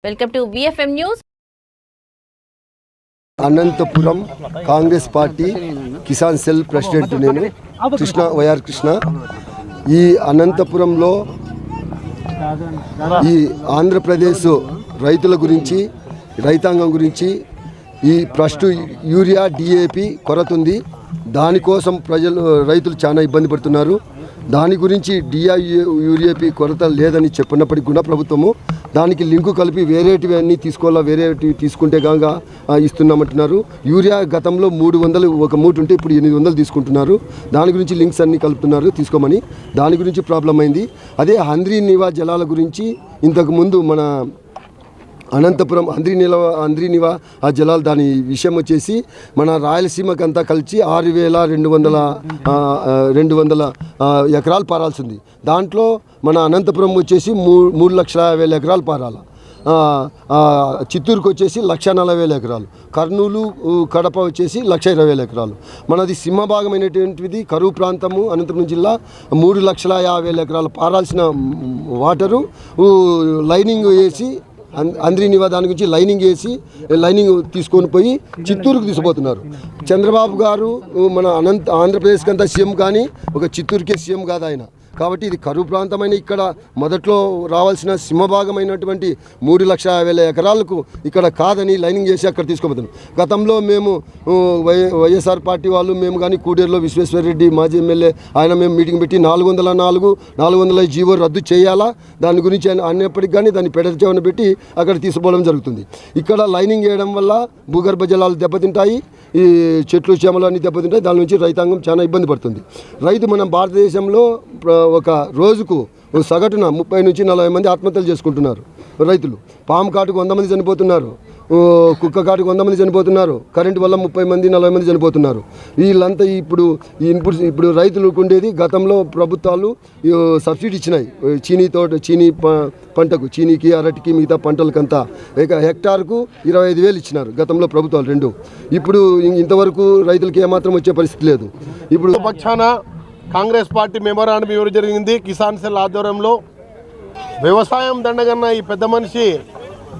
Welcome to VFM news. Anantapuram Congress party Kisan cell president నేను Krishna YR Krishna. ఈ అనంతపురంలో ఈ ఆంధ్రప్రదేశ్ రైతుల గురించి రైతాంగం గురించి ఈ ఫస్ట్ యూరియా డిఏపి కొరత ఉంది. దానికోసం రైతులు చాలా ఇబ్బంది పడుతున్నారు. దాని గురించి యూరియాపి కొరత లేదని చెప్పినప్పటికీ కూడా ప్రభుత్వము దానికి లింకు కలిపి వేరేటివి అన్నీ తీసుకోవాలా, వేరేటివి తీసుకుంటే కనుక ఇస్తున్నామంటున్నారు. యూరియా గతంలో 300 ఒక మూట ఉంటే ఇప్పుడు 800 తీసుకుంటున్నారు. దాని గురించి లింక్స్ అన్నీ కలుపుతున్నారు తీసుకోమని. దాని గురించి ప్రాబ్లం అయింది. అదే హంద్రీనివా జలాల గురించి ఇంతకుముందు మన అనంతపురం హంద్రీనివా ఆ జలాలు దాని విషయం వచ్చేసి మన రాయలసీమకంతా కలిసి 6,200 ఎకరాలు పారాల్సింది. దాంట్లో మన అనంతపురం వచ్చేసి 3,50,000 ఎకరాలు పారాల. చిత్తూరుకు వచ్చేసి 1,40,000 ఎకరాలు, కర్నూలు కడప వచ్చేసి 1,20,000 ఎకరాలు. మనది సింహభాగమైనటువంటిది కరువు ప్రాంతము అనంతపురం జిల్లా. 3,50,000 ఎకరాలు పారాల్సిన వాటరు లైనింగ్ వేసి హంద్రీనివా దాని గురించి లైనింగ్ తీసుకొని పోయి చిత్తూరుకు తీసుకుపోతున్నారు. చంద్రబాబు గారు మన ఆంధ్రప్రదేశ్కి అంతా సీఎం కానీ ఒక చిత్తూరుకే సీఎం కాదు ఆయన. కాబట్టి ఇది కరువు ప్రాంతమైన ఇక్కడ మొదట్లో రావాల్సిన సింహభాగమైనటువంటి 3,50,000 ఎకరాలకు ఇక్కడ కాదని లైనింగ్ చేసి అక్కడ తీసుకుపోతున్నాం. గతంలో మేము వైఎస్ఆర్ పార్టీ వాళ్ళు మేము కానీ కూడేరులో విశ్వేశ్వరరెడ్డి మాజీ ఎమ్మెల్యే మేము మీటింగ్ పెట్టి 404 జీవో రద్దు చేయాలా దాని గురించి అన్నప్పటికీ కానీ దాన్ని పెడచేవన పెట్టి అక్కడ తీసుకుపోవడం జరుగుతుంది. ఇక్కడ లైనింగ్ వేయడం వల్ల భూగర్భ జలాలు దెబ్బతింటాయి, ఈ చెట్లు చేమలు అన్నీ దెబ్బతింటాయి. దాని నుంచి రైతాంగం చాలా ఇబ్బంది పడుతుంది. రైతు మన భారతదేశంలో ఒక రోజుకు సగటున 30 నుంచి 40 మంది ఆత్మహత్యలు చేసుకుంటున్నారు రైతులు. పాము కాటుకు 100 మంది చనిపోతున్నారు, కుక్క కాటుకు 100 మంది చనిపోతున్నారు, కరెంటు వల్ల 30 మంది 40 మంది చనిపోతున్నారు. వీళ్ళంతా ఇప్పుడు రైతులకు ఉండేది గతంలో ప్రభుత్వాలు సబ్సిడీ ఇచ్చినాయి. చీనీ పంటకు, చీనీకి అరటికి మిగతా పంటలకంతా హెక్టార్కు 25,000 ఇచ్చినారు గతంలో ప్రభుత్వాలు రెండు. ఇప్పుడు ఇంతవరకు రైతులకి ఏమాత్రం వచ్చే పరిస్థితి లేదు. ఇప్పుడు పక్షాన కాంగ్రెస్ పార్టీ మెమోరాండం ఇవ్వడం జరిగింది. కిసాన్ సెల్ ఆధ్వర్యంలో వ్యవసాయం దండగన్న ఈ పెద్ద మనిషి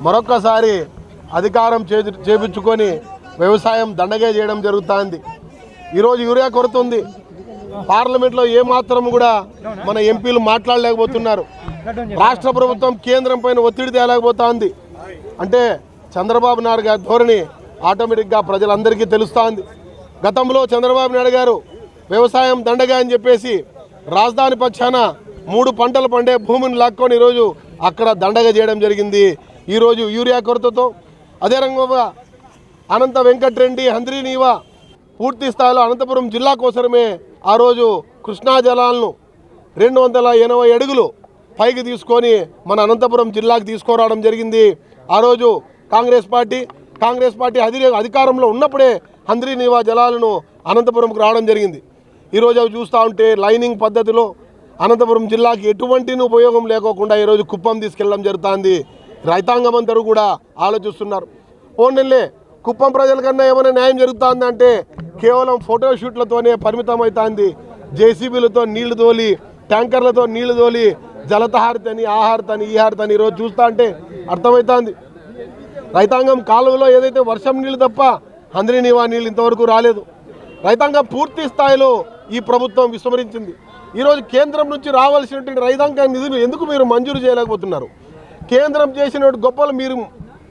మరొక్కసారి అధికారం చేపించుకొని వ్యవసాయం దండగే చేయడం జరుగుతుంది. ఈరోజు యూరియా కొరత ఉంది. పార్లమెంట్లో ఏమాత్రం కూడా మన ఎంపీలు మాట్లాడలేకపోతున్నారు. రాష్ట్ర ప్రభుత్వం కేంద్రం పైన ఒత్తిడి తేలేకపోతుంది. అంటే చంద్రబాబు నాయుడు గారి ధోరణి ఆటోమేటిక్గా ప్రజలందరికీ తెలుస్తుంది. గతంలో చంద్రబాబు నాయుడు గారు వ్యవసాయం దండగా అని చెప్పేసి రాజధాని పక్షాన 3 పంటలు పండే భూమిని లాక్కొని ఈరోజు అక్కడ దండగా చేయడం జరిగింది. ఈరోజు యూరియా కొరతతో అదే రంగంగా అనంత వెంకటరెడ్డి హంద్రీనివా పూర్తి స్థాయిలో అనంతపురం జిల్లా కోసమే ఆ రోజు కృష్ణా జలాలను 280 అడుగులు పైకి తీసుకొని మన అనంతపురం జిల్లాకు తీసుకురావడం జరిగింది. ఆ రోజు కాంగ్రెస్ పార్టీ అధికారంలో ఉన్నప్పుడే హంద్రీనివా జలాలను అనంతపురంకు రావడం జరిగింది. ఈరోజు అవి చూస్తూ ఉంటే లైనింగ్ పద్ధతిలో అనంతపురం జిల్లాకి ఎటువంటి ఉపయోగం లేకోకుండా ఈరోజు కుప్పం తీసుకెళ్ళడం జరుగుతుంది. రైతాంగం అందరూ కూడా ఆలోచిస్తున్నారు. ఓన్లీ కుప్పం ప్రజలకన్నా ఏమైనా న్యాయం జరుగుతుందంటే కేవలం ఫోటోషూట్లతోనే పరిమితం అవుతుంది. జేసీబీలతో నీళ్లు తోలి, ట్యాంకర్లతో నీళ్లు తోలి జలతహారతని, ఆహారతని, ఈ హారతని ఈరోజు చూస్తూ అంటే అర్థమవుతుంది. రైతాంగం కాలువలో ఏదైతే వర్షం నీళ్ళు తప్ప హంద్రీనివా నీళ్ళు ఇంతవరకు రాలేదు. రైతాంగం పూర్తి స్థాయిలో ఈ ప్రభుత్వం విస్మరించింది. ఈరోజు కేంద్రం నుంచి రావాల్సినటువంటి రైతాంగ నిధులు ఎందుకు మీరు మంజూరు చేయలేకపోతున్నారు? కేంద్రం చేసిన గొప్పలు మీరు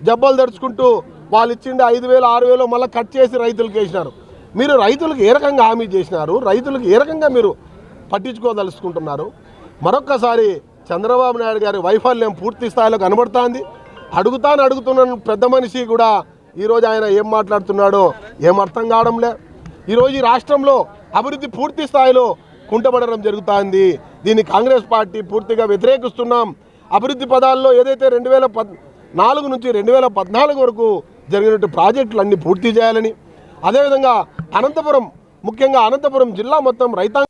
జబ్బలు దడుచుకుంటూ వాళ్ళు ఇచ్చిండే 5,000 6,000 మళ్ళీ కట్ చేసి రైతులకు వేసినారు. మీరు రైతులకు ఏ రకంగా హామీ చేసినారు? రైతులకు ఏ రకంగా మీరు పట్టించుకోదలుచుకుంటున్నారు? మరొక్కసారి చంద్రబాబు నాయుడు గారి వైఫల్యం పూర్తి స్థాయిలో కనబడుతుంది. అడుగుతున్న పెద్ద మనిషి కూడా ఈరోజు ఆయన ఏం మాట్లాడుతున్నాడో ఏం అర్థం కావడంలే. ఈరోజు ఈ రాష్ట్రంలో అభివృద్ధి పూర్తి స్థాయిలో కుంటపడడం జరుగుతుంది. దీన్ని కాంగ్రెస్ పార్టీ పూర్తిగా వ్యతిరేకిస్తున్నాం. అభివృద్ధి పదాల్లో ఏదైతే 2014 నుంచి 2014 వరకు జరిగినట్టు ప్రాజెక్టులు అన్నీ పూర్తి చేయాలని, అదేవిధంగా ముఖ్యంగా అనంతపురం జిల్లా మొత్తం రైతాంగ